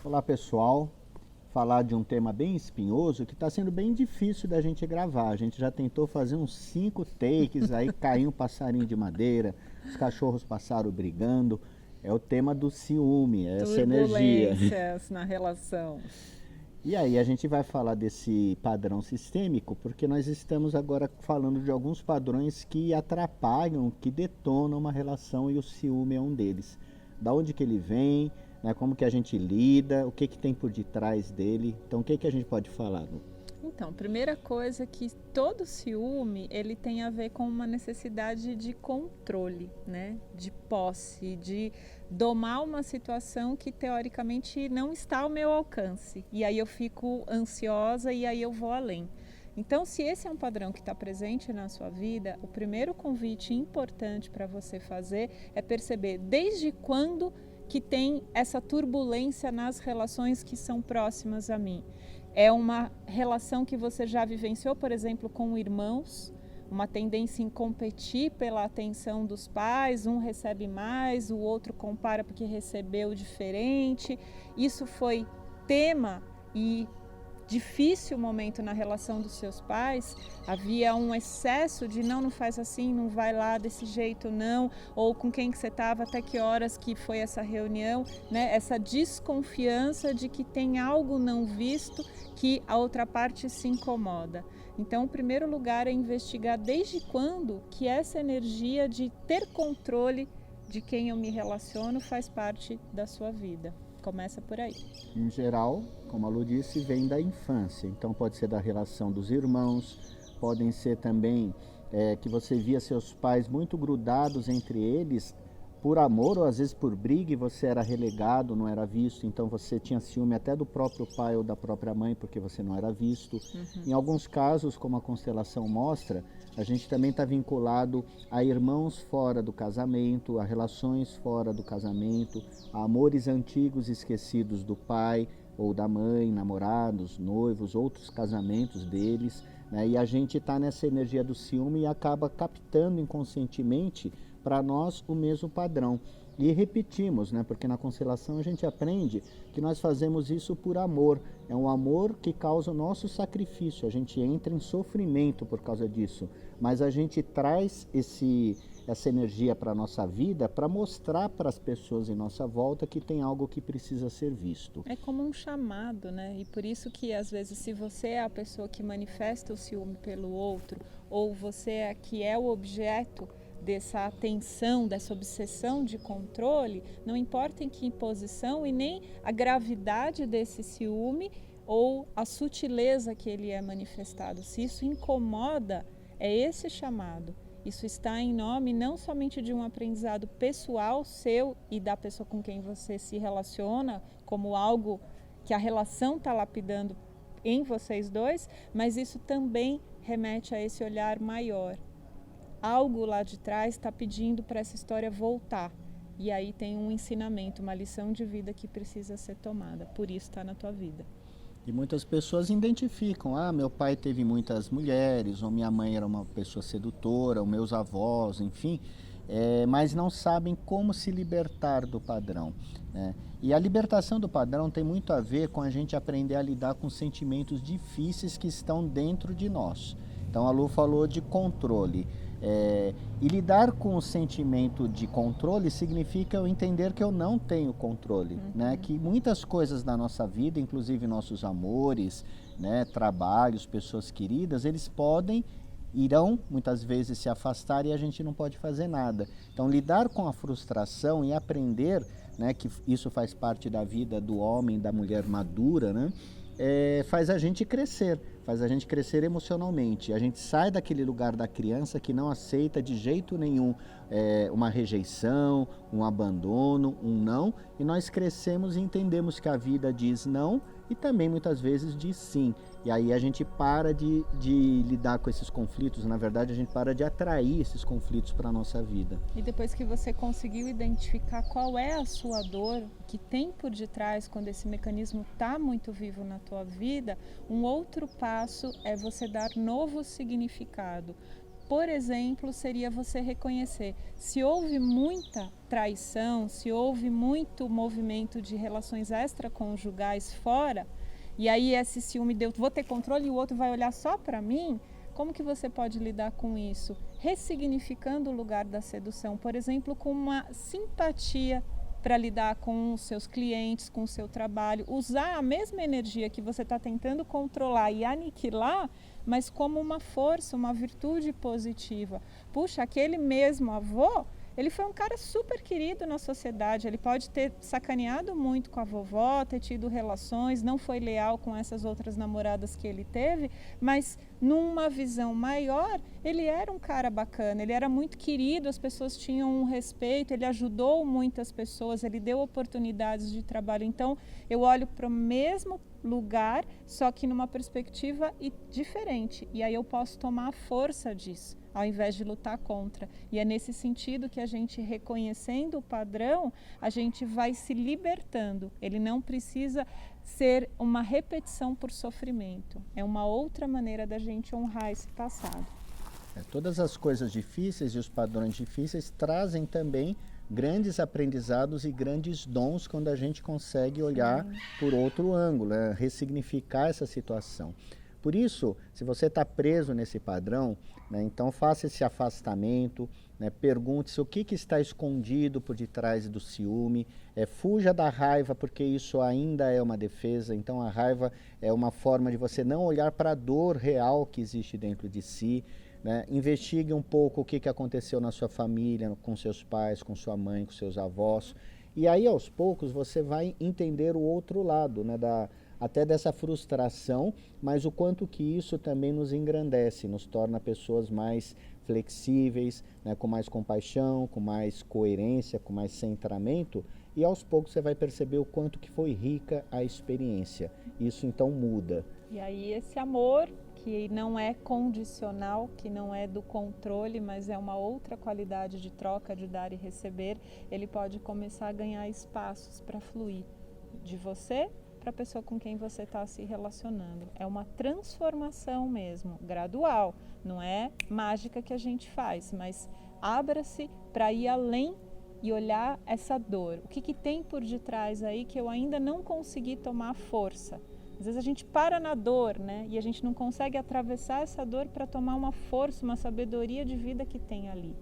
Olá pessoal, falar de um tema bem espinhoso que está sendo bem difícil da gente gravar. A gente já tentou fazer uns 5 takes, aí caiu um passarinho de madeira, os cachorros passaram brigando. É o tema do ciúme, é essa energia. Turbulências na relação. E aí a gente vai falar desse padrão sistêmico porque nós estamos agora falando de alguns padrões que atrapalham, que detonam uma relação e o ciúme é um deles. Da onde que ele vem, né, como que a gente lida, o que que tem por detrás dele. Então o que que a gente pode falar, Lu? Então, primeira coisa que todo ciúme, ele tem a ver com uma necessidade de controle, né? De posse, de domar uma situação que teoricamente não está ao meu alcance. E aí eu fico ansiosa e aí eu vou além. Então, se esse é um padrão que está presente na sua vida, o primeiro convite importante para você fazer é perceber desde quando que tem essa turbulência nas relações que são próximas a mim. É uma relação que você já vivenciou, por exemplo, com irmãos, uma tendência em competir pela atenção dos pais, um recebe mais, o outro compara porque recebeu diferente. Isso foi tema e difícil momento na relação dos seus pais, havia um excesso de não faz assim, não vai lá desse jeito não, ou com quem que você estava, até que horas que foi essa reunião, né? Essa desconfiança de que tem algo não visto que a outra parte se incomoda. Então, o primeiro lugar é investigar desde quando que essa energia de ter controle de quem eu me relaciono faz parte da sua vida. Começa por aí. Em geral, como a Lu disse, vem da infância. Então pode ser da relação dos irmãos, podem ser também que você via seus pais muito grudados entre eles por amor ou às vezes por briga e você era relegado, não era visto, então você tinha ciúme até do próprio pai ou da própria mãe porque você não era visto. Em alguns casos, como a constelação mostra, a gente também está vinculado a irmãos fora do casamento, a relações fora do casamento, a amores antigos esquecidos do pai ou da mãe, namorados, noivos, outros casamentos deles, né? E a gente está nessa energia do ciúme e acaba captando inconscientemente para nós o mesmo padrão. E repetimos, né? Porque na constelação a gente aprende que nós fazemos isso por amor. É um amor que causa o nosso sacrifício. A gente entra em sofrimento por causa disso. Mas a gente traz essa energia para a nossa vida para mostrar para as pessoas em nossa volta que tem algo que precisa ser visto. É como um chamado, né? E por isso que às vezes se você é a pessoa que manifesta o ciúme pelo outro, ou você é que é o objeto dessa atenção, dessa obsessão de controle, não importa em que posição e nem a gravidade desse ciúme ou a sutileza que ele é manifestado. Se isso incomoda, é esse chamado. Isso está em nome não somente de um aprendizado pessoal seu e da pessoa com quem você se relaciona, como algo que a relação está lapidando em vocês dois, mas isso também remete a esse olhar maior. Algo lá de trás está pedindo para essa história voltar. E aí tem um ensinamento, uma lição de vida que precisa ser tomada. Por isso está na tua vida. E muitas pessoas identificam, meu pai teve muitas mulheres, ou minha mãe era uma pessoa sedutora, ou meus avós, enfim, mas não sabem como se libertar do padrão, né? E a libertação do padrão tem muito a ver com a gente aprender a lidar com sentimentos difíceis que estão dentro de nós. Então a Lu falou de controle. E lidar com o sentimento de controle significa eu entender que eu não tenho controle, né? Que muitas coisas da nossa vida, inclusive nossos amores, né, trabalhos, pessoas queridas, eles irão muitas vezes se afastar e a gente não pode fazer nada. Então lidar com a frustração e aprender, né, que isso faz parte da vida do homem, da mulher madura, né? Faz a gente crescer emocionalmente. A gente sai daquele lugar da criança que não aceita de jeito nenhum uma rejeição, um abandono, um não, e nós crescemos e entendemos que a vida diz não e também muitas vezes diz sim. E aí a gente para de lidar com esses conflitos, na verdade a gente para de atrair esses conflitos para a nossa vida. E depois que você conseguiu identificar qual é a sua dor, que tem por detrás quando esse mecanismo está muito vivo na tua vida, um outro passo é você dar novo significado. por exemplo, seria você reconhecer se houve muita traição, se houve muito movimento de relações extraconjugais fora, e aí esse ciúme deu, vou ter controle e o outro vai olhar só para mim. Como que você pode lidar com isso? Ressignificando o lugar da sedução, por exemplo, com uma simpatia para lidar com os seus clientes, com o seu trabalho, usar a mesma energia que você está tentando controlar e aniquilar, mas como uma força, uma virtude positiva. Puxa, aquele mesmo avô, ele foi um cara super querido na sociedade, ele pode ter sacaneado muito com a vovó, ter tido relações, não foi leal com essas outras namoradas que ele teve, mas numa visão maior, ele era um cara bacana, ele era muito querido, as pessoas tinham um respeito, ele ajudou muitas pessoas, ele deu oportunidades de trabalho. Então, eu olho para o mesmo lugar, só que numa perspectiva diferente, e aí eu posso tomar a força disso, ao invés de lutar contra. E é nesse sentido que a gente, reconhecendo o padrão, a gente vai se libertando. Ele não precisa ser uma repetição por sofrimento. É uma outra maneira da gente honrar esse passado. Todas as coisas difíceis e os padrões difíceis trazem também grandes aprendizados e grandes dons quando a gente consegue olhar por outro ângulo, ressignificar essa situação. Por isso, se você está preso nesse padrão, então faça esse afastamento, pergunte-se o que está escondido por detrás do ciúme, fuja da raiva, porque isso ainda é uma defesa. Então a raiva é uma forma de você não olhar para a dor real que existe dentro de si. Investigue um pouco o que aconteceu na sua família, com seus pais, com sua mãe, com seus avós. E aí, aos poucos, você vai entender o outro lado, até dessa frustração, mas o quanto que isso também nos engrandece, nos torna pessoas mais flexíveis, com mais compaixão, com mais coerência, com mais centramento, e aos poucos você vai perceber o quanto que foi rica a experiência. Isso então muda. E aí esse amor, que não é condicional, que não é do controle, mas é uma outra qualidade de troca, de dar e receber, ele pode começar a ganhar espaços para fluir de você para a pessoa com quem você está se relacionando. É uma transformação mesmo, gradual, não é mágica que a gente faz, mas abra-se para ir além e olhar essa dor. O que tem por detrás aí que eu ainda não consegui tomar força? Às vezes a gente para na dor, e a gente não consegue atravessar essa dor para tomar uma força, uma sabedoria de vida que tem ali.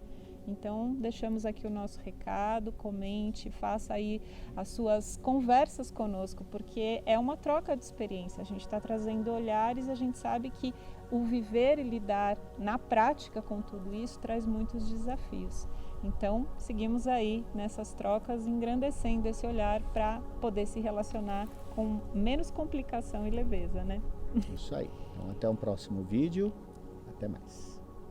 Então, deixamos aqui o nosso recado, comente, faça aí as suas conversas conosco, porque é uma troca de experiência. A gente está trazendo olhares e a gente sabe que o viver e lidar na prática com tudo isso traz muitos desafios. Então, seguimos aí nessas trocas, engrandecendo esse olhar para poder se relacionar com menos complicação e leveza, Isso aí. Então, até um próximo vídeo. Até mais.